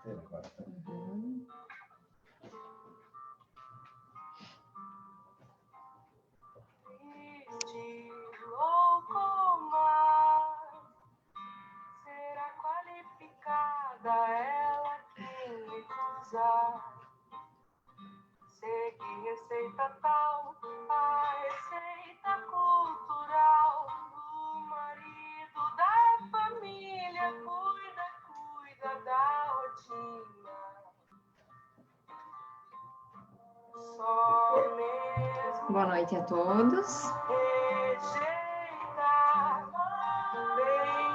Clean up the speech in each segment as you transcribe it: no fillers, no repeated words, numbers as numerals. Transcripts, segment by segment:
Uhum. Será qualificada ela quem recusar? Seguir receita tal, a receita cultural do marido, da família, cuida da rotina. Só mesmo Boa noite a todos. rejeitar bem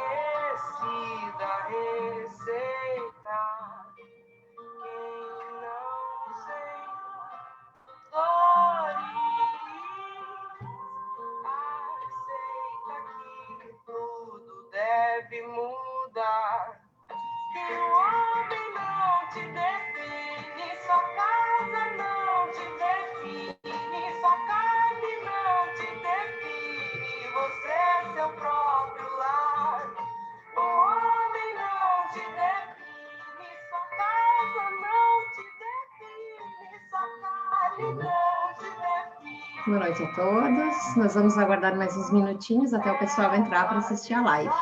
conhecida receita. Quem não sente dores, aceita que tudo deve mudar. Se o homem não te define, sua casa não te define, sua carne não te define, você é seu próprio lar. O homem não te define, sua casa não te define, sua carne não te define. Boa noite a todos. Nós vamos aguardar mais uns minutinhos até o pessoal entrar para assistir a live.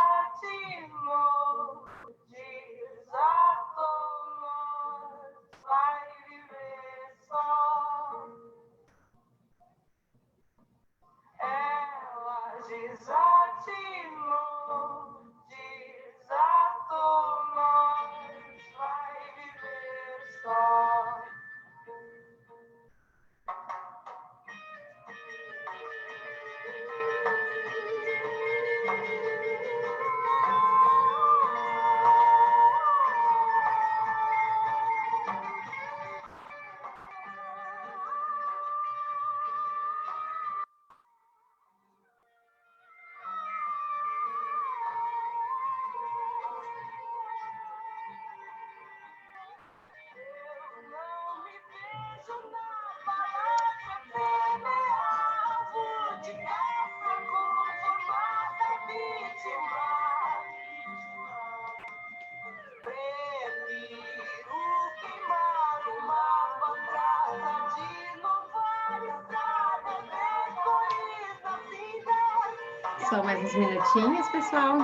Só mais uns minutinhos, pessoal.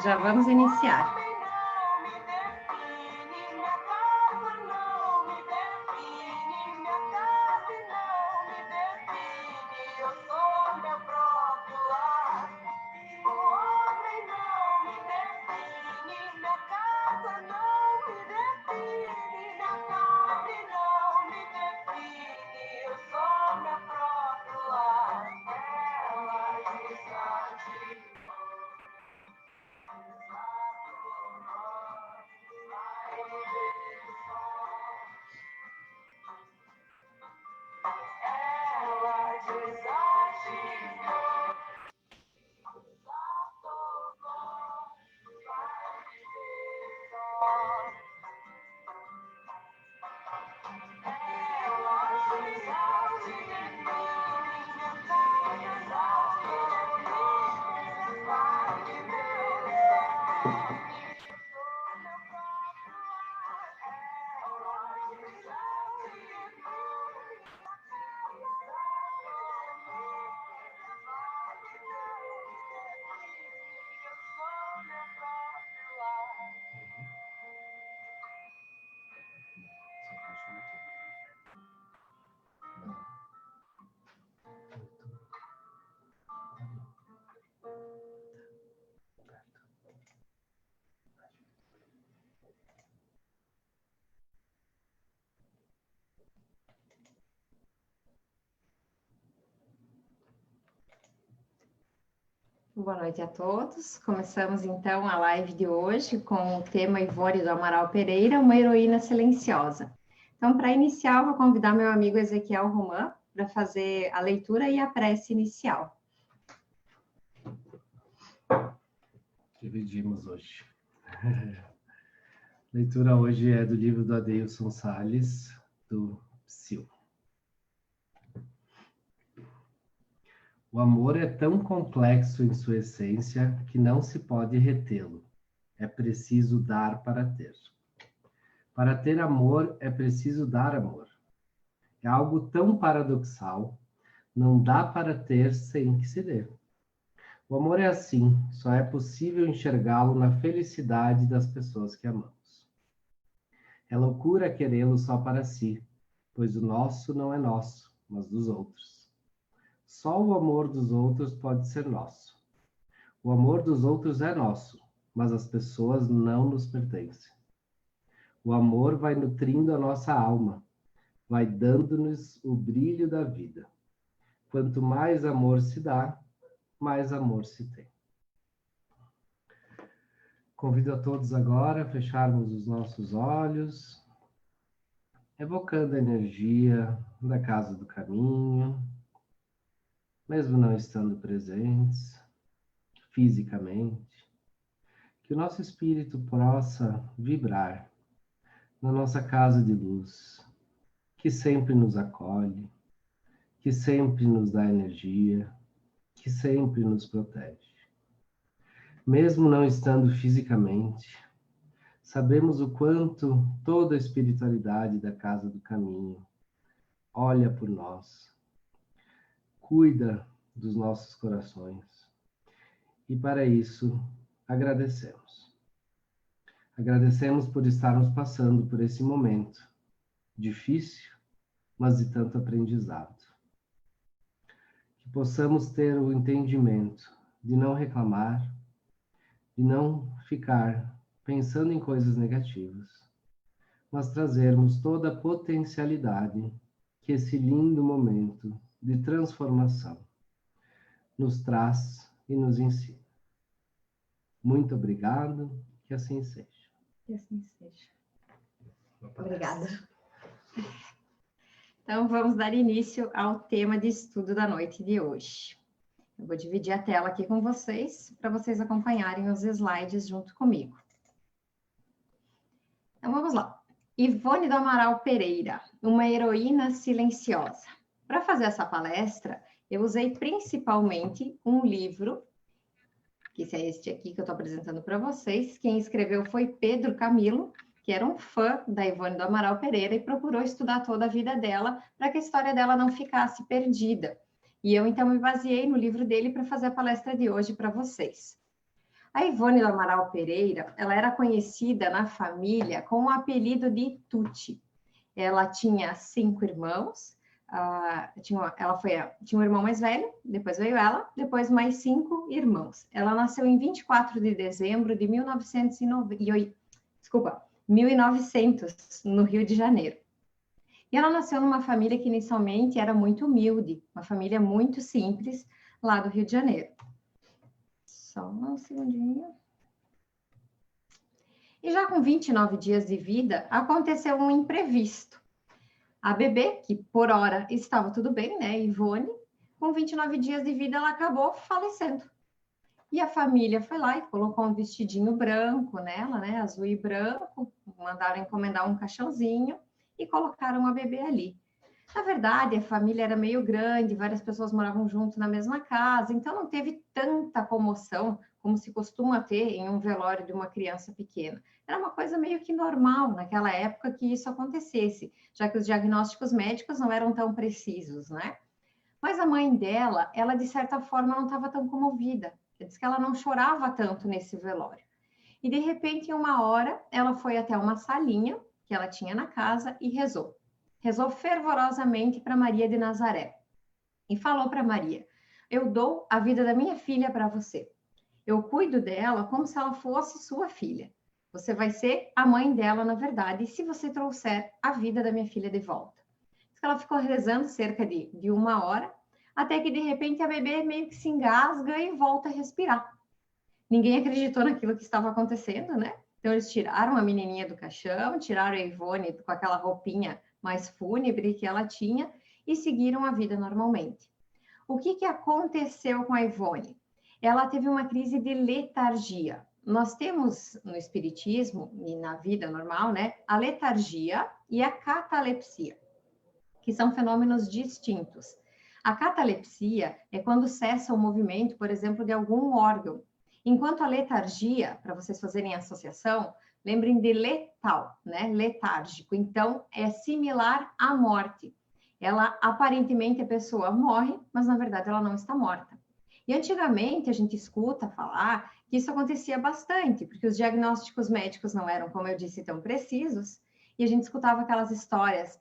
Já vamos iniciar. Boa noite a todos. Começamos então a live de hoje com o tema Ivone do Amaral Pereira, uma heroína silenciosa. Então, para iniciar, eu vou convidar meu amigo Ezequiel Roman para fazer a leitura e a prece inicial. Dividimos hoje. A leitura hoje é do livro do Adeilson Salles, do Psil. O amor é tão complexo em sua essência que não se pode retê-lo. é preciso dar para ter. Para ter amor, é preciso dar amor. É algo tão paradoxal, não dá para ter sem que se dê. O amor é assim, só é possível enxergá-lo na felicidade das pessoas que amamos. É loucura querê-lo só para si, pois o nosso não é nosso, mas dos outros. Só o amor dos outros pode ser nosso. O amor dos outros é nosso, mas as pessoas não nos pertencem. O amor vai nutrindo a nossa alma, vai dando-nos o brilho da vida. Quanto mais amor se dá, mais amor se tem. Convido a todos agora a fecharmos os nossos olhos, evocando a energia da Casa do Caminho, mesmo não estando presentes fisicamente, que o nosso espírito possa vibrar na nossa casa de luz, que sempre nos acolhe, que sempre nos dá energia, que sempre nos protege. Mesmo não estando fisicamente, sabemos o quanto toda a espiritualidade da Casa do Caminho olha por nós, cuida dos nossos corações. E para isso, agradecemos. Agradecemos por estarmos passando por esse momento difícil, mas de tanto aprendizado. Que possamos ter o entendimento de não reclamar, de não ficar pensando em coisas negativas, mas trazermos toda a potencialidade que esse lindo momento de transformação nos traz e nos ensina. Muito obrigado, que assim seja. Que assim seja. Obrigada. Então, vamos dar início ao tema de estudo da noite de hoje. Eu vou dividir a tela aqui com vocês, para vocês acompanharem os slides junto comigo. Então, vamos lá. Ivone do Amaral Pereira, uma heroína silenciosa. Para fazer essa palestra, eu usei principalmente um livro, que é este aqui que eu estou apresentando para vocês. Quem escreveu foi Pedro Camilo, que era um fã da Ivone do Amaral Pereira e procurou estudar toda a vida dela para que a história dela não ficasse perdida. E eu, então, me baseei no livro dele para fazer a palestra de hoje para vocês. A Ivone do Amaral Pereira, ela era conhecida na família com o apelido de Tuti. Ela tinha 5 irmãos, tinha um irmão mais velho, depois veio ela, depois mais 5 irmãos. Ela nasceu em 24 de dezembro de 1900, no Rio de Janeiro. E ela nasceu numa família que inicialmente era muito humilde, uma família muito simples, lá do Rio de Janeiro. Só um segundinho. E já com 29 dias de vida, aconteceu um imprevisto. A bebê, que por hora estava tudo bem, né, Ivone, com 29 dias de vida, ela acabou falecendo. E a família foi lá e colocou um vestidinho branco nela, né, azul e branco, mandaram encomendar um caixãozinho e colocaram a bebê ali. Na verdade, a família era meio grande, várias pessoas moravam junto na mesma casa, então não teve tanta comoção como se costuma ter em um velório de uma criança pequena. Era uma coisa meio que normal naquela época que isso acontecesse, já que os diagnósticos médicos não eram tão precisos, né? Mas a mãe dela, ela de certa forma não estava tão comovida. Ela disse que ela não chorava tanto nesse velório. E de repente, em uma hora, ela foi até uma salinha que ela tinha na casa e rezou. Rezou fervorosamente para Maria de Nazaré. E falou para Maria: eu dou a vida da minha filha para você. Eu cuido dela como se ela fosse sua filha. Você vai ser a mãe dela, na verdade, se você trouxer a vida da minha filha de volta. Ela ficou rezando cerca de uma hora, até que de repente a bebê meio que se engasga e volta a respirar. Ninguém acreditou naquilo que estava acontecendo, né? Então eles tiraram a menininha do caixão, tiraram a Ivone com aquela roupinha mais fúnebre que ela tinha e seguiram a vida normalmente. O que aconteceu com a Ivone? Ela teve uma crise de letargia. Nós temos no espiritismo e na vida normal, né, a letargia e a catalepsia, que são fenômenos distintos. A catalepsia é quando cessa o movimento, por exemplo, de algum órgão. Enquanto a letargia, para vocês fazerem associação, lembrem de letal, né? Letárgico. Então, é similar à morte. Ela, aparentemente, a pessoa morre, mas na verdade ela não está morta. E antigamente a gente escuta falar que isso acontecia bastante, porque os diagnósticos médicos não eram, como eu disse, tão precisos, e a gente escutava aquelas histórias,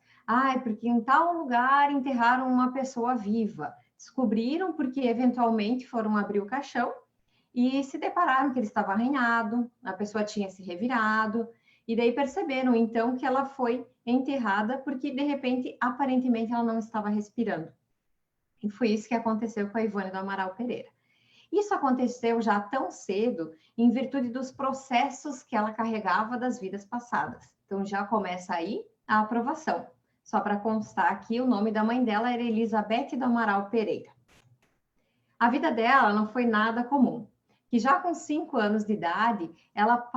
porque em tal lugar enterraram uma pessoa viva. Descobriram porque eventualmente foram abrir o caixão e se depararam que ele estava arranhado, a pessoa tinha se revirado, e daí perceberam então que ela foi enterrada porque de repente, aparentemente, ela não estava respirando. E foi isso que aconteceu com a Ivone do Amaral Pereira. Isso aconteceu já tão cedo, em virtude dos processos que ela carregava das vidas passadas. Então já começa aí a aprovação. Só para constar aqui, o nome da mãe dela era Elizabeth do Amaral Pereira. A vida dela não foi nada comum. Que já com 5 anos de idade, ela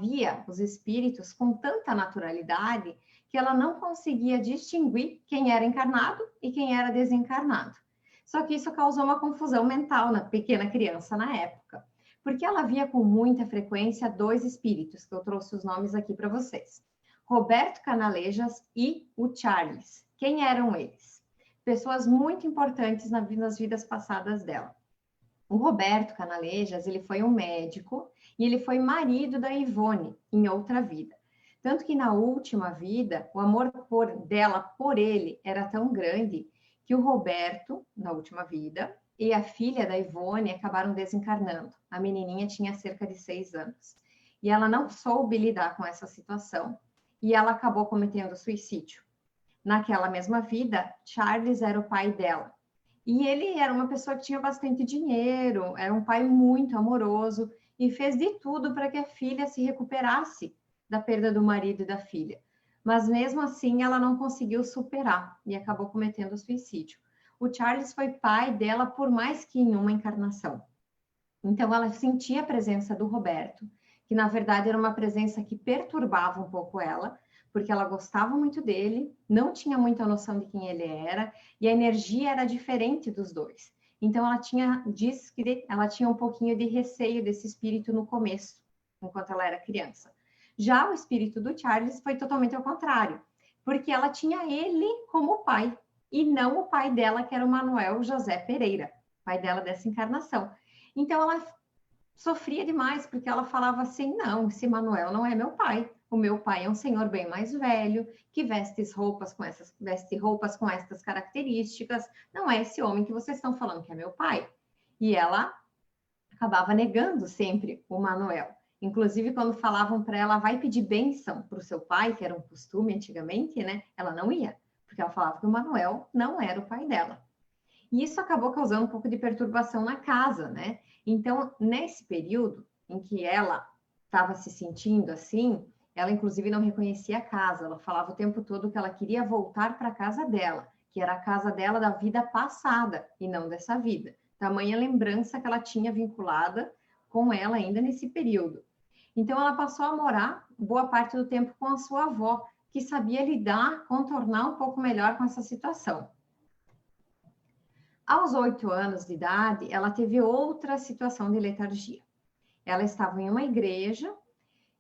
via os espíritos com tanta naturalidade que ela não conseguia distinguir quem era encarnado e quem era desencarnado. Só que isso causou uma confusão mental na pequena criança na época, porque ela via com muita frequência 2 espíritos, que eu trouxe os nomes aqui para vocês. Roberto Canalejas e o Charles. Quem eram eles? Pessoas muito importantes nas vidas passadas dela. O Roberto Canalejas, ele foi um médico e ele foi marido da Ivone em outra vida. Tanto que na última vida, o amor dela por ele era tão grande que o Roberto, na última vida, e a filha da Ivone acabaram desencarnando. A menininha tinha cerca de 6 anos. E ela não soube lidar com essa situação e ela acabou cometendo suicídio. Naquela mesma vida, Charles era o pai dela. E ele era uma pessoa que tinha bastante dinheiro, era um pai muito amoroso e fez de tudo para que a filha se recuperasse da perda do marido e da filha. Mas mesmo assim, ela não conseguiu superar e acabou cometendo suicídio. O Charles foi pai dela por mais que em uma encarnação. Então, ela sentia a presença do Roberto, que na verdade era uma presença que perturbava um pouco ela, porque ela gostava muito dele, não tinha muita noção de quem ele era, e a energia era diferente dos dois. Então, diz que ela tinha um pouquinho de receio desse espírito no começo, enquanto ela era criança. Já o espírito do Charles foi totalmente ao contrário, porque ela tinha ele como pai, e não o pai dela, que era o Manuel José Pereira, pai dela dessa encarnação. Então, ela sofria demais, porque ela falava assim, não, esse Manuel não é meu pai. O meu pai é um senhor bem mais velho, que veste roupas com estas características. Não é esse homem que vocês estão falando que é meu pai. E ela acabava negando sempre o Manuel. Inclusive, quando falavam para ela, vai pedir bênção para o seu pai, que era um costume antigamente, né? Ela não ia, porque ela falava que o Manuel não era o pai dela. E isso acabou causando um pouco de perturbação na casa, né? Então, nesse período em que ela estava se sentindo assim, ela inclusive não reconhecia a casa, ela falava o tempo todo que ela queria voltar para a casa dela, que era a casa dela da vida passada e não dessa vida. Tamanha lembrança que ela tinha vinculada com ela ainda nesse período. Então, ela passou a morar boa parte do tempo com a sua avó, que sabia lidar, contornar um pouco melhor com essa situação. Aos 8 anos de idade, ela teve outra situação de letargia. Ela estava em uma igreja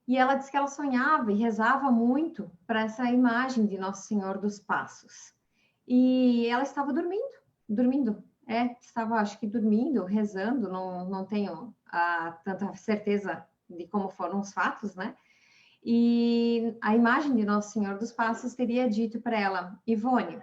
e ela disse que ela sonhava e rezava muito para essa imagem de Nosso Senhor dos Passos. E ela estava dormindo. Estava, acho que dormindo, rezando, não tenho tanta certeza de como foram os fatos, né? E a imagem de Nosso Senhor dos Passos teria dito para ela, Ivone,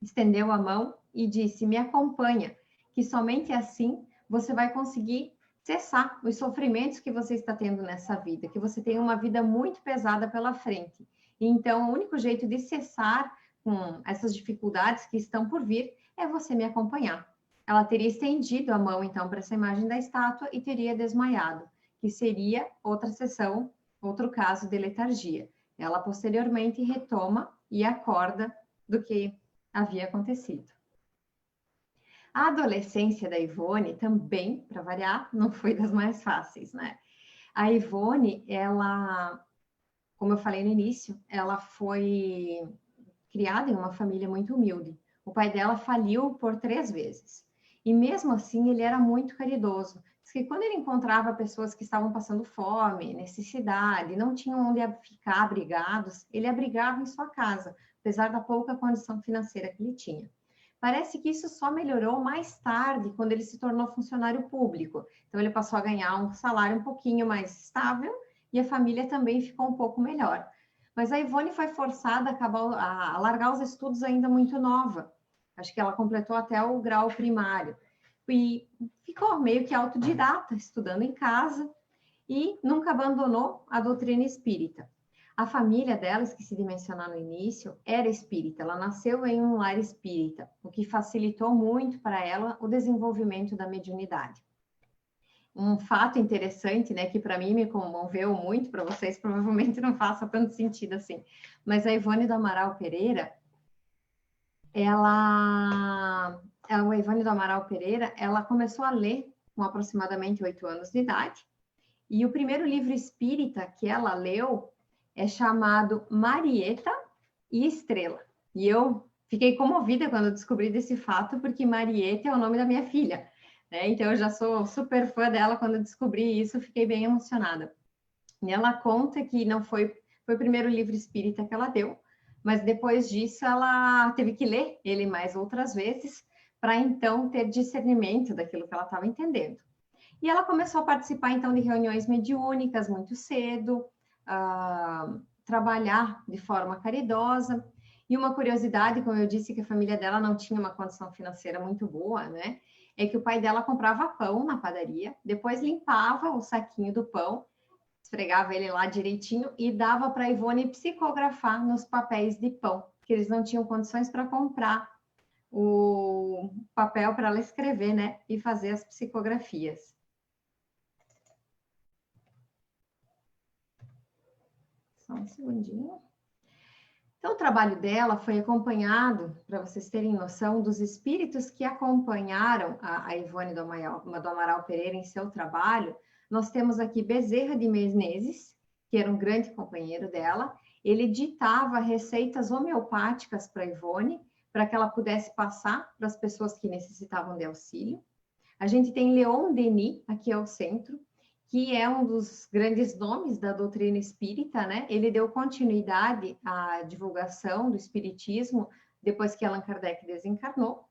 estendeu a mão e disse, me acompanha, que somente assim você vai conseguir cessar os sofrimentos que você está tendo nessa vida, que você tem uma vida muito pesada pela frente. Então, o único jeito de cessar com essas dificuldades que estão por vir é você me acompanhar. Ela teria estendido a mão, então, para essa imagem da estátua e teria desmaiado, que seria outra sessão, outro caso de letargia. Ela, posteriormente, retoma e acorda do que havia acontecido. A adolescência da Ivone também, para variar, não foi das mais fáceis, né? A Ivone, ela, como eu falei no início, ela foi criada em uma família muito humilde. O pai dela faliu por 3 vezes. E mesmo assim, ele era muito caridoso. Diz que quando ele encontrava pessoas que estavam passando fome, necessidade, não tinham onde ficar abrigados, ele abrigava em sua casa, apesar da pouca condição financeira que ele tinha. Parece que isso só melhorou mais tarde, quando ele se tornou funcionário público. Então, ele passou a ganhar um salário um pouquinho mais estável e a família também ficou um pouco melhor. Mas a Ivone foi forçada a largar os estudos ainda muito nova. Acho que ela completou até o grau primário. E ficou meio que autodidata, estudando em casa, e nunca abandonou a doutrina espírita. A família dela, esqueci de mencionar no início, era espírita. Ela nasceu em um lar espírita, o que facilitou muito para ela o desenvolvimento da mediunidade. Um fato interessante, né, que para mim me comoveu muito, para vocês provavelmente não faça tanto sentido assim, mas a Ivone do Amaral Pereira, ela começou a ler com aproximadamente 8 anos de idade, e o primeiro livro espírita que ela leu é chamado Marieta e Estrela. E eu fiquei comovida quando descobri desse fato, porque Marieta é o nome da minha filha, né? Então eu já sou super fã dela. Quando descobri isso, fiquei bem emocionada. E ela conta que não foi o primeiro livro espírita que ela deu, mas depois disso ela teve que ler ele mais outras vezes, para então ter discernimento daquilo que ela estava entendendo. E ela começou a participar, então, de reuniões mediúnicas muito cedo, trabalhar de forma caridosa. E uma curiosidade, como eu disse, que a família dela não tinha uma condição financeira muito boa, né? É que o pai dela comprava pão na padaria, depois limpava o saquinho do pão, esfregava ele lá direitinho e dava para a Ivone psicografar nos papéis de pão, que eles não tinham condições para comprar o papel para ela escrever, né? E fazer as psicografias. Só um segundinho. Então, o trabalho dela foi acompanhado, para vocês terem noção, dos espíritos que acompanharam a Ivone do Amaral Pereira em seu trabalho. Nós temos aqui Bezerra de Menezes, que era um grande companheiro dela. Ele ditava receitas homeopáticas para a Ivone, para que ela pudesse passar para as pessoas que necessitavam de auxílio. A gente tem Leon Denis, aqui ao centro, que é um dos grandes nomes da doutrina espírita, né? Ele deu continuidade à divulgação do espiritismo depois que Allan Kardec desencarnou.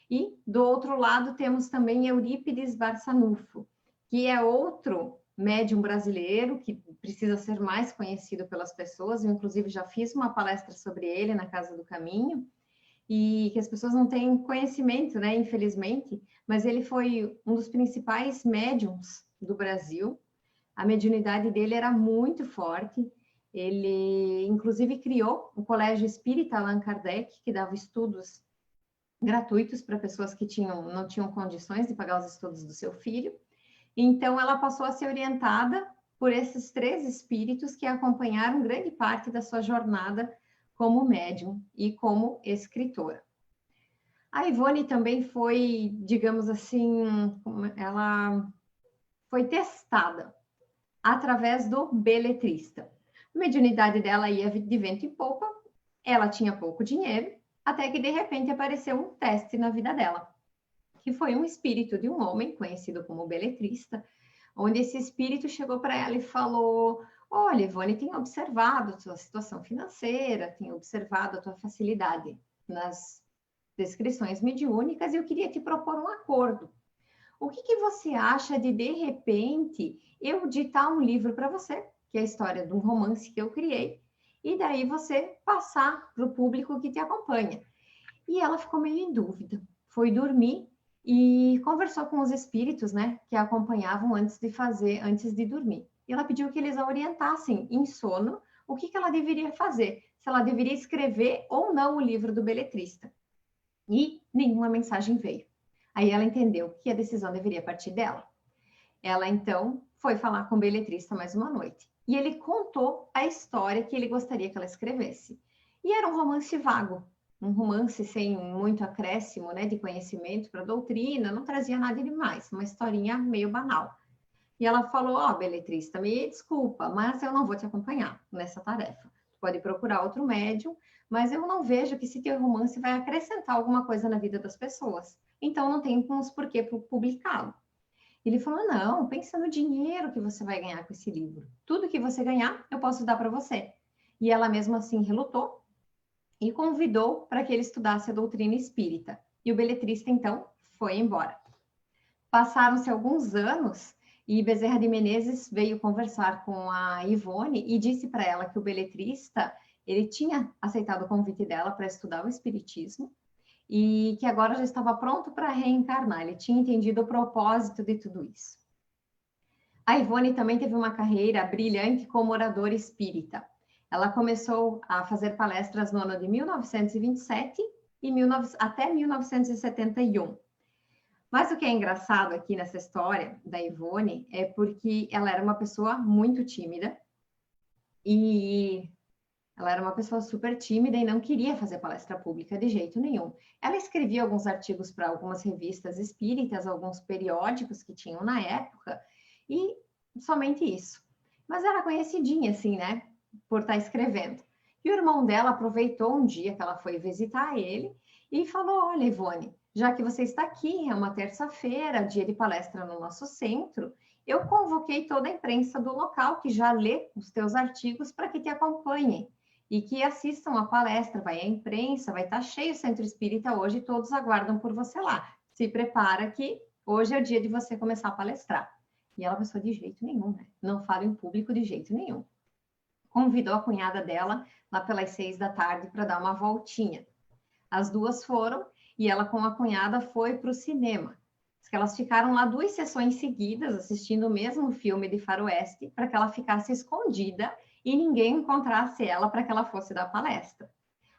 E, do outro lado, temos também Eurípides Barçanufo, que é outro médium brasileiro que precisa ser mais conhecido pelas pessoas. Eu, inclusive, já fiz uma palestra sobre ele na Casa do Caminho, e que as pessoas não têm conhecimento, né? Infelizmente, mas ele foi um dos principais médiums do Brasil. A mediunidade dele era muito forte. Ele, inclusive, criou o Colégio Espírita Allan Kardec, que dava estudos gratuitos para pessoas que não tinham condições de pagar os estudos do seu filho. Então, ela passou a ser orientada por esses 3 espíritos que acompanharam grande parte da sua jornada como médium e como escritora. A Ivone também foi, digamos assim, ela foi testada através do beletrista. A mediunidade dela ia de vento em popa, ela tinha pouco dinheiro, até que de repente apareceu um teste na vida dela, que foi um espírito de um homem conhecido como beletrista, onde esse espírito chegou para ela e falou: olha, Ivone, tenho observado a tua situação financeira, tenho observado a tua facilidade nas descrições mediúnicas e eu queria te propor um acordo. O que você acha de repente, eu ditar um livro para você, que é a história de um romance que eu criei, e daí você passar para o público que te acompanha? E ela ficou meio em dúvida, foi dormir e conversou com os espíritos, né, que a acompanhavam antes de dormir. E ela pediu que eles a orientassem em sono o que ela deveria fazer, se ela deveria escrever ou não o livro do beletrista. E nenhuma mensagem veio. Aí ela entendeu que a decisão deveria partir dela. Ela, então, foi falar com o beletrista mais uma noite. E ele contou a história que ele gostaria que ela escrevesse. E era um romance vago, um romance sem muito acréscimo, né, de conhecimento para a doutrina, não trazia nada demais, uma historinha meio banal. E ela falou: ó, beletrista, me desculpa, mas eu não vou te acompanhar nessa tarefa. Pode procurar outro médium, mas eu não vejo que esse teu romance vai acrescentar alguma coisa na vida das pessoas. Então, não temos por que publicá-lo. Ele falou, não, pensa no dinheiro que você vai ganhar com esse livro. Tudo que você ganhar, eu posso dar para você. E ela mesmo assim relutou e convidou para que ele estudasse a doutrina espírita. E o beletrista, então, foi embora. Passaram-se alguns anos e Bezerra de Menezes veio conversar com a Ivone e disse para ela que o beletrista, ele tinha aceitado o convite dela para estudar o espiritismo e que agora já estava pronto para reencarnar. Ele tinha entendido o propósito de tudo isso. A Ivone também teve uma carreira brilhante como oradora espírita. Ela começou a fazer palestras no ano de 1927 e até 1971. Mas o que é engraçado aqui nessa história da Ivone é porque ela era uma pessoa muito tímida e ela era uma pessoa super tímida e não queria fazer palestra pública de jeito nenhum. Ela escrevia alguns artigos para algumas revistas espíritas, alguns periódicos que tinham na época, e somente isso. Mas era conhecidinha, assim, né? Por estar escrevendo. E o irmão dela aproveitou um dia que ela foi visitar ele e falou: olha, Ivone, já que você está aqui, é uma terça-feira, dia de palestra no nosso centro, eu convoquei toda a imprensa do local que já lê os teus artigos para que te acompanhem e que assistam a palestra. Vai a imprensa, vai estar cheio o Centro Espírita hoje e todos aguardam por você lá. Se prepara que hoje é o dia de você começar a palestrar. E ela pensou, de jeito nenhum, né? Não fala em público de jeito nenhum. Convidou a cunhada dela lá pelas 6 da tarde para dar uma voltinha. As duas foram e ela com a cunhada foi para o cinema. Diz que elas ficaram lá 2 sessões seguidas assistindo o mesmo filme de faroeste para que ela ficasse escondida e ninguém encontrasse ela para que ela fosse dar palestra.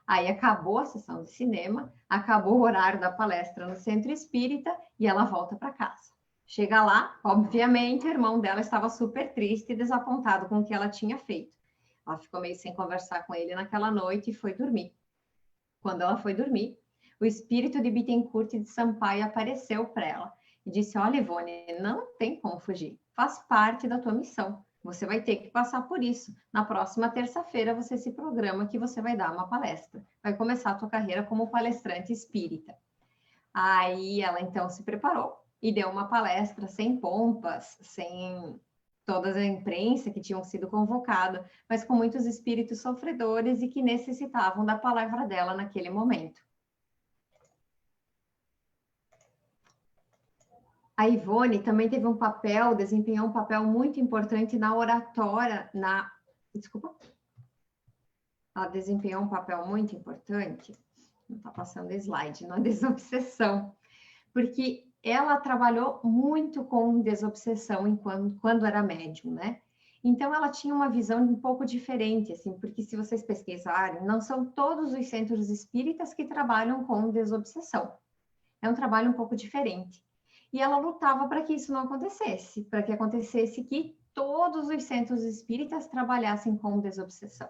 Aí acabou a sessão de cinema, acabou o horário da palestra no Centro Espírita e ela volta para casa. Chega lá, obviamente, o irmão dela estava super triste e desapontado com o que ela tinha feito. Ela ficou meio sem conversar com ele naquela noite e foi dormir. Quando ela foi dormir, o espírito de Bittencourt de Sampaio apareceu para ela e disse: olha, Ivone, não tem como fugir, faz parte da tua missão. Você vai ter que passar por isso. Na próxima terça-feira você se programa que você vai dar uma palestra. Vai começar a tua carreira como palestrante espírita. Aí ela então se preparou e deu uma palestra sem pompas, sem toda a imprensa que tinham sido convocada, mas com muitos espíritos sofredores e que necessitavam da palavra dela naquele momento. A Ivone também teve um papel, desempenhou um papel muito importante na oratória, Ela desempenhou um papel muito importante, não está passando slide, na desobsessão, porque ela trabalhou muito com desobsessão quando era médium, né? Então, ela tinha uma visão um pouco diferente, assim, porque se vocês pesquisarem, não são todos os centros espíritas que trabalham com desobsessão. É um trabalho um pouco diferente. E ela lutava para que isso não acontecesse, para que acontecesse que todos os centros espíritas trabalhassem com desobsessão.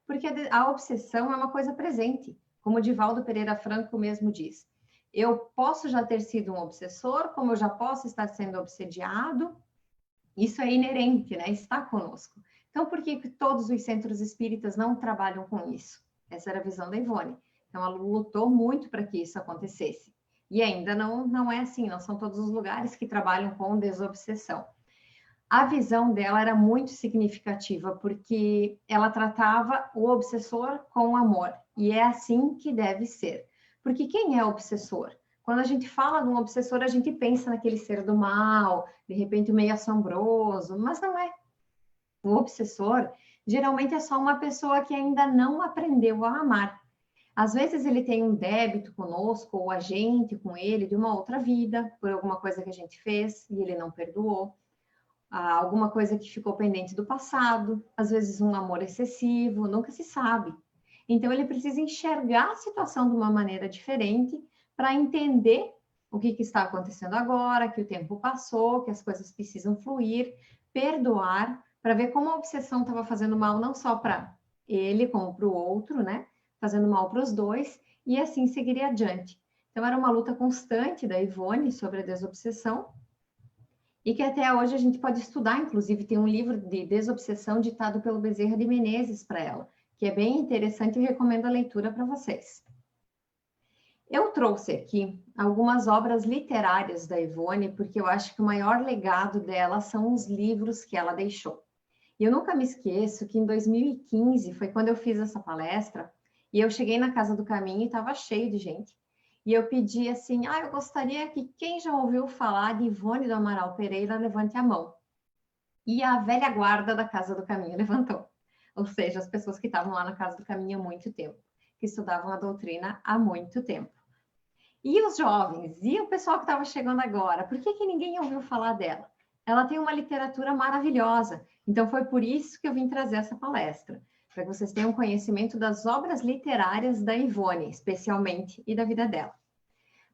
Porque a obsessão é uma coisa presente, como o Divaldo Pereira Franco mesmo diz. Eu posso já ter sido um obsessor, como eu já posso estar sendo obsediado. Isso é inerente, né? Está conosco. Então, por que todos os centros espíritas não trabalham com isso? Essa era a visão da Ivone. Então, ela lutou muito para que isso acontecesse. E ainda não é assim, não são todos os lugares que trabalham com desobsessão. A visão dela era muito significativa, porque ela tratava o obsessor com amor. E é assim que deve ser. Porque quem é obsessor? Quando a gente fala de um obsessor, a gente pensa naquele ser do mal, de repente meio assombroso, mas não é. O obsessor, geralmente, é só uma pessoa que ainda não aprendeu a amar. Às vezes ele tem um débito conosco, ou a gente com ele, de uma outra vida, por alguma coisa que a gente fez e ele não perdoou. Alguma coisa que ficou pendente do passado, às vezes um amor excessivo, nunca se sabe. Então, ele precisa enxergar a situação de uma maneira diferente para entender o que está acontecendo agora, que o tempo passou, que as coisas precisam fluir, perdoar, para ver como a obsessão estava fazendo mal não só para ele, como para o outro, né? Fazendo mal para os dois, e assim seguiria adiante. Então, era uma luta constante da Ivone sobre a desobsessão, e que até hoje a gente pode estudar, inclusive tem um livro de desobsessão ditado pelo Bezerra de Menezes para ela, que é bem interessante e recomendo a leitura para vocês. Eu trouxe aqui algumas obras literárias da Ivone, porque eu acho que o maior legado dela são os livros que ela deixou. E eu nunca me esqueço que em 2015 foi quando eu fiz essa palestra, e eu cheguei na Casa do Caminho e estava cheio de gente. E eu pedi assim, eu gostaria que quem já ouviu falar de Ivone do Amaral Pereira, levante a mão. E a velha guarda da Casa do Caminho levantou. Ou seja, as pessoas que estavam lá na Casa do Caminho há muito tempo, que estudavam a doutrina há muito tempo. E os jovens, e o pessoal que estava chegando agora, por que ninguém ouviu falar dela? Ela tem uma literatura maravilhosa, então foi por isso que eu vim trazer essa palestra, para que vocês tenham conhecimento das obras literárias da Ivone, especialmente, e da vida dela.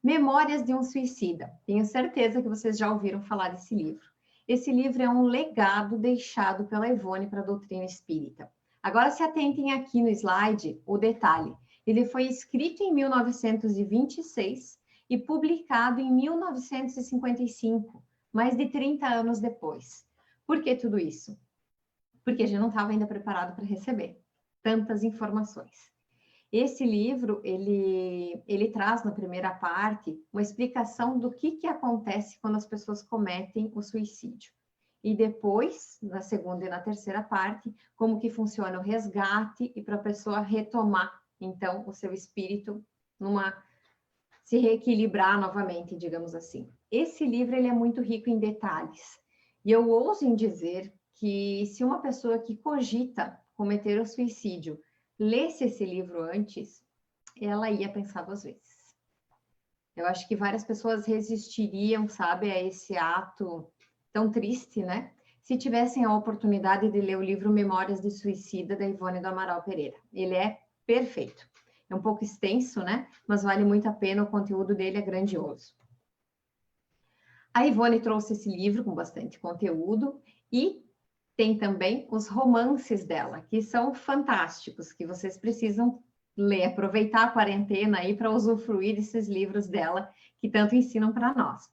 Memórias de um Suicida. Tenho certeza que vocês já ouviram falar desse livro. Esse livro é um legado deixado pela Ivone para a doutrina espírita. Agora se atentem aqui no slide o detalhe. Ele foi escrito em 1926 e publicado em 1955, mais de 30 anos depois. Por que tudo isso? Porque a gente não estava ainda preparado para receber tantas informações. Esse livro, ele traz na primeira parte uma explicação do que acontece quando as pessoas cometem o suicídio. E depois, na segunda e na terceira parte, como que funciona o resgate e para a pessoa retomar, então, o seu espírito se reequilibrar novamente, digamos assim. Esse livro, ele é muito rico em detalhes. E eu ouso em dizer que se uma pessoa que cogita cometer o suicídio lesse esse livro antes, ela ia pensar 2 vezes. Eu acho que várias pessoas resistiriam, sabe, a esse ato tão triste, né? Se tivessem a oportunidade de ler o livro Memórias de Suicida, da Ivone do Amaral Pereira. Ele é perfeito. É um pouco extenso, né? Mas vale muito a pena, o conteúdo dele é grandioso. A Ivone trouxe esse livro com bastante conteúdo e tem também os romances dela, que são fantásticos, que vocês precisam ler, aproveitar a quarentena aí para usufruir desses livros dela, que tanto ensinam para nós.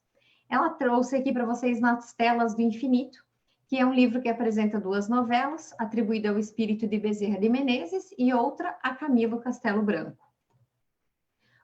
Ela trouxe aqui para vocês Nas Telas do Infinito, que é um livro que apresenta 2 novelas, atribuída ao espírito de Bezerra de Menezes e outra a Camilo Castelo Branco.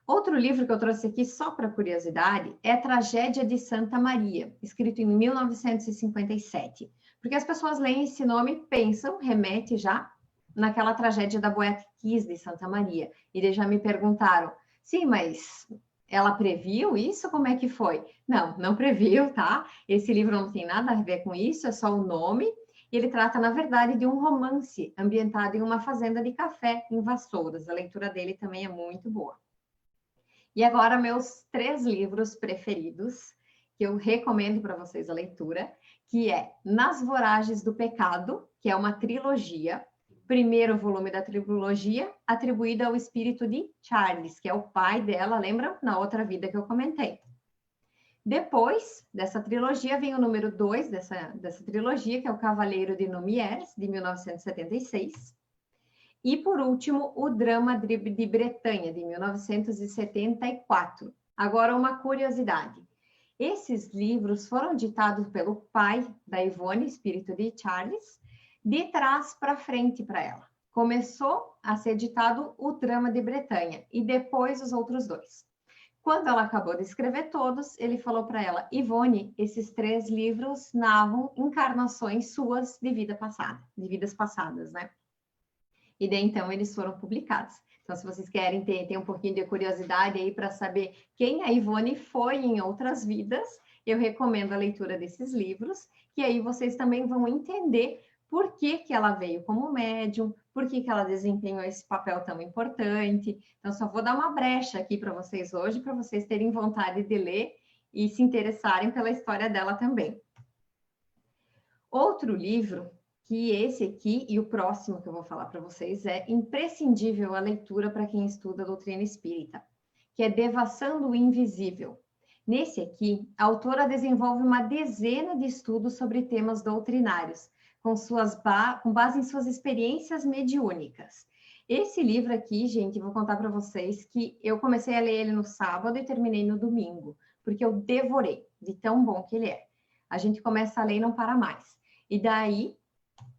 Outro livro que eu trouxe aqui, só para curiosidade, é Tragédia de Santa Maria, escrito em 1957. Porque as pessoas leem esse nome e pensam, remete já naquela tragédia da Boate Kiss de Santa Maria. E já me perguntaram, sim, mas ela previu isso? Como é que foi? Não, não previu, tá? Esse livro não tem nada a ver com isso, é só o nome. E ele trata, na verdade, de um romance ambientado em uma fazenda de café em Vassouras. A leitura dele também é muito boa. E agora, meus 3 livros preferidos, que eu recomendo para vocês a leitura, que é Nas Voragens do Pecado, que é uma trilogia, primeiro volume da trilogia, atribuído ao espírito de Charles, que é o pai dela, lembram? Na outra vida que eu comentei. Depois dessa trilogia, vem o número 2 dessa trilogia, que é o Cavaleiro de Nomieres, de 1976. E, por último, o Drama de Bretanha, de 1974. Agora, uma curiosidade. Esses livros foram ditados pelo pai da Ivone, espírito de Charles, de trás para frente para ela. Começou a ser ditado o Drama de Bretanha e depois os outros 2. Quando ela acabou de escrever todos, ele falou para ela, Ivone, esses 3 livros narram encarnações suas de vida passada, de vidas passadas, né? E daí, então, eles foram publicados. Então, se vocês querem ter um pouquinho de curiosidade aí para saber quem a Ivone foi em outras vidas, eu recomendo a leitura desses livros, que aí vocês também vão entender por que ela veio como médium, por que ela desempenhou esse papel tão importante. Então, só vou dar uma brecha aqui para vocês hoje, para vocês terem vontade de ler e se interessarem pela história dela também. Outro livro, que esse aqui e o próximo que eu vou falar para vocês é imprescindível a leitura para quem estuda a doutrina espírita, que é Devassando o Invisível. Nesse aqui, a autora desenvolve uma dezena de estudos sobre temas doutrinários, com base em suas experiências mediúnicas. Esse livro aqui, gente, vou contar para vocês que eu comecei a ler ele no sábado e terminei no domingo, porque eu devorei, de tão bom que ele é. A gente começa a ler e não para mais. E daí,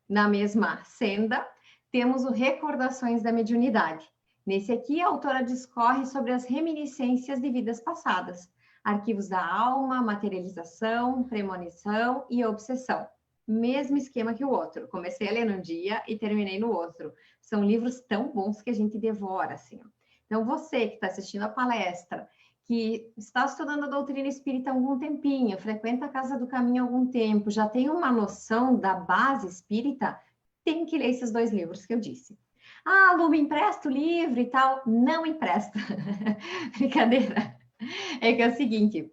na mesma senda, temos o Recordações da Mediunidade, Nesse aqui, a autora discorre sobre as reminiscências de vidas passadas, arquivos da alma, materialização, premonição e obsessão. Mesmo esquema que o outro. Comecei a ler num dia e terminei no outro. São livros tão bons que a gente devora, assim. Então, você que está assistindo a palestra, que está estudando a doutrina espírita há algum tempinho, frequenta a Casa do Caminho há algum tempo, já tem uma noção da base espírita, tem que ler esses 2 livros que eu disse. Ah, Lu, me empresta o livro e tal. Não empresta. Brincadeira. É que é o seguinte,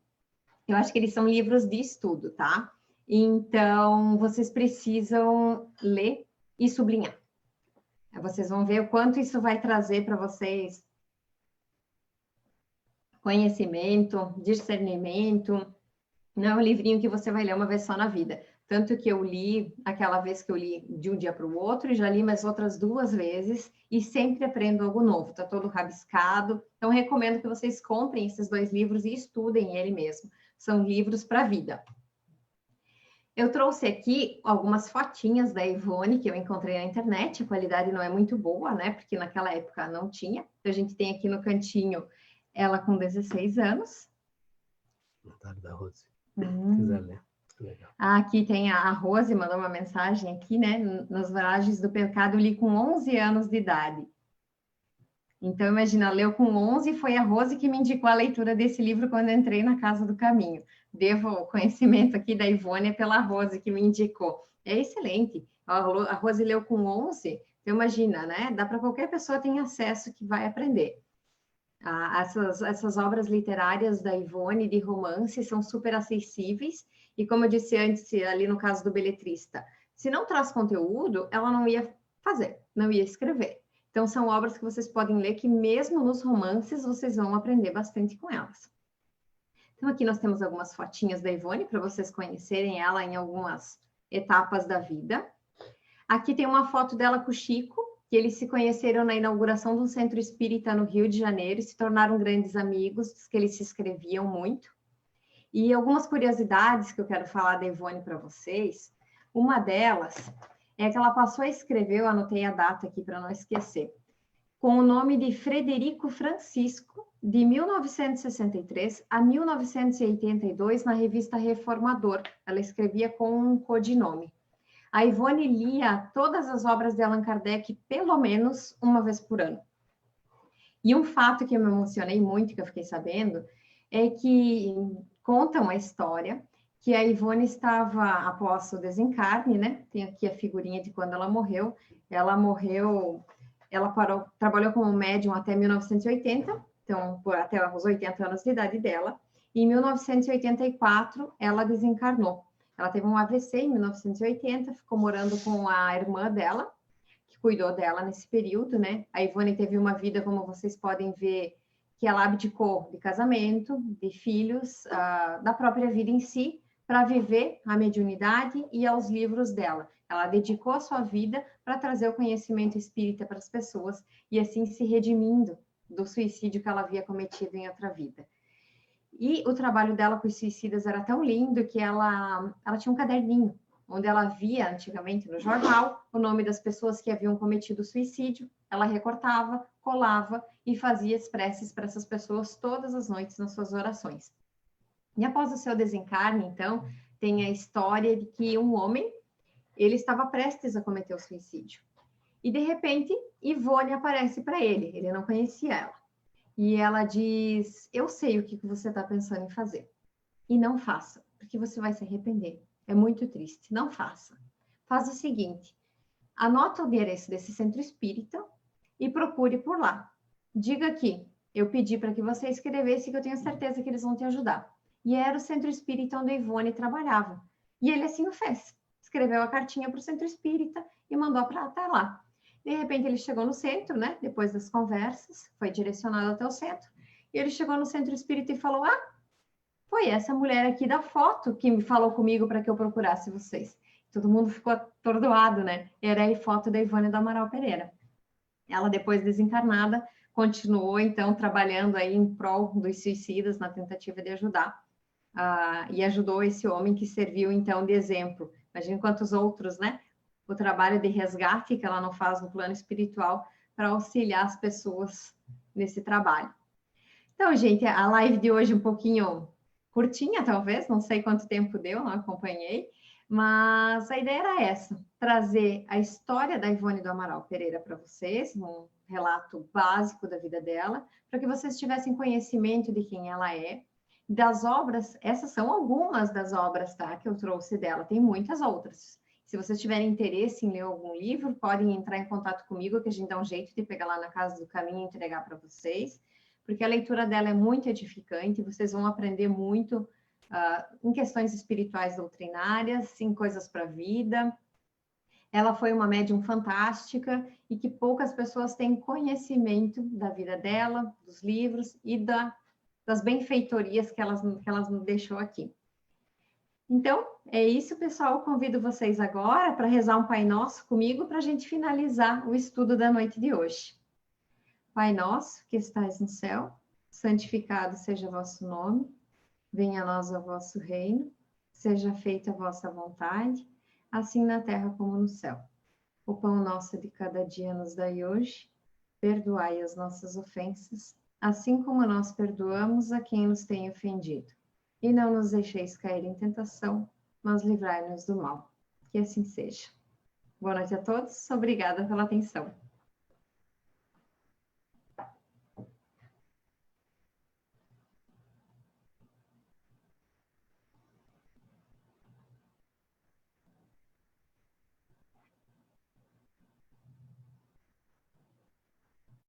eu acho que eles são livros de estudo, tá? Então, vocês precisam ler e sublinhar. Vocês vão ver o quanto isso vai trazer para vocês conhecimento, discernimento. Não é um livrinho que você vai ler uma vez só na vida. Tanto que eu li, aquela vez que eu li de um dia para o outro, e já li mais outras 2 vezes, e sempre aprendo algo novo, está todo rabiscado. Então, recomendo que vocês comprem esses 2 livros e estudem ele mesmo. São livros para a vida. Eu trouxe aqui algumas fotinhas da Ivone, que eu encontrei na internet. A qualidade não é muito boa, né? Porque naquela época não tinha. Então, a gente tem aqui no cantinho ela com 16 anos. Comentário da Rose. Se quiser ler. Legal. Aqui tem a Rose, mandou uma mensagem aqui, né? Nas Viragens do Pecado, eu li com 11 anos de idade. Então, imagina, leu com 11, foi a Rose que me indicou a leitura desse livro quando eu entrei na Casa do Caminho. Devo o conhecimento aqui da Ivone pela Rose que me indicou. É excelente. A Rose leu com 11, então imagina, né? Dá para qualquer pessoa ter acesso que vai aprender. Essas obras literárias da Ivone de romance são super acessíveis e, como eu disse antes, ali no caso do beletrista, se não traz conteúdo, ela não ia fazer, não ia escrever. Então, são obras que vocês podem ler que mesmo nos romances vocês vão aprender bastante com elas. Então, aqui nós temos algumas fotinhas da Ivone para vocês conhecerem ela em algumas etapas da vida. Aqui tem uma foto dela com o Chico, que eles se conheceram na inauguração de um centro espírita no Rio de Janeiro e se tornaram grandes amigos, diz que eles se escreviam muito. E algumas curiosidades que eu quero falar da Ivone para vocês, uma delas é que ela passou a escrever, eu anotei a data aqui para não esquecer, com o nome de Frederico Francisco, de 1963 a 1982, na revista Reformador. Ela escrevia com um codinome. A Ivone lia todas as obras de Allan Kardec pelo menos uma vez por ano. E um fato que eu me emocionei muito, que eu fiquei sabendo, é que conta uma história que a Ivone estava após o desencarne, né? Tem aqui a figurinha de quando ela morreu. Ela morreu, trabalhou como médium até 1980, então até os 80 anos de idade dela. E em 1984, ela desencarnou. Ela teve um AVC em 1980, ficou morando com a irmã dela, que cuidou dela nesse período, né? A Ivone teve uma vida, como vocês podem ver, que ela abdicou de casamento, de filhos, da própria vida em si, para viver a mediunidade e aos livros dela. Ela dedicou a sua vida para trazer o conhecimento espírita para as pessoas e assim se redimindo do suicídio que ela havia cometido em outra vida. E o trabalho dela com os suicidas era tão lindo que ela tinha um caderninho, onde ela via antigamente no jornal o nome das pessoas que haviam cometido suicídio. Ela recortava, colava e fazia as preces para essas pessoas todas as noites nas suas orações. E após o seu desencarne, então, tem a história de que um homem, ele estava prestes a cometer o suicídio. E, de repente, Ivone aparece para ele. Ele não conhecia ela. E ela diz, eu sei o que você está pensando em fazer. E não faça, porque você vai se arrepender. É muito triste. Não faça. Faz o seguinte, anota o endereço desse centro espírita e procure por lá. Diga aqui, eu pedi para que você escrevesse que eu tenho certeza que eles vão te ajudar. E era o centro espírita onde a Ivone trabalhava. E ele assim o fez. Escreveu a cartinha para o centro espírita e mandou para até lá. De repente, ele chegou no centro, né? Depois das conversas, foi direcionado até o centro. E ele chegou no centro espírita e falou, foi essa mulher aqui da foto que me falou comigo para que eu procurasse vocês. Todo mundo ficou atordoado, né? Era a foto da Ivone do Amaral Pereira. Ela, depois desencarnada, continuou, então, trabalhando aí em prol dos suicidas, na tentativa de ajudar. E ajudou esse homem que serviu, então, de exemplo. Imagina quantos outros, né? O trabalho de resgate que ela não faz no plano espiritual para auxiliar as pessoas nesse trabalho. Então, gente, a live de hoje um pouquinho curtinha, talvez, não sei quanto tempo deu, não acompanhei, mas a ideia era essa, trazer a história da Ivone do Amaral Pereira para vocês, um relato básico da vida dela, para que vocês tivessem conhecimento de quem ela é, das obras, essas são algumas das obras, tá, que eu trouxe dela, tem muitas outras. Se vocês tiverem interesse em ler algum livro, podem entrar em contato comigo, que a gente dá um jeito de pegar lá na Casa do Caminho e entregar para vocês, porque a leitura dela é muito edificante, vocês vão aprender muito em questões espirituais doutrinárias, em coisas para a vida. Ela foi uma médium fantástica e que poucas pessoas têm conhecimento da vida dela, dos livros e das benfeitorias que ela nos deixou aqui. Então, é isso, pessoal. Eu convido vocês agora para rezar um Pai Nosso comigo para a gente finalizar o estudo da noite de hoje. Pai nosso, que estais no céu, santificado seja o vosso nome, venha a nós o vosso reino, seja feita a vossa vontade, assim na terra como no céu. O pão nosso de cada dia nos dai hoje, perdoai as nossas ofensas, assim como nós perdoamos a quem nos tem ofendido. E não nos deixeis cair em tentação, mas livrai-nos do mal. Que assim seja. Boa noite a todos, obrigada pela atenção.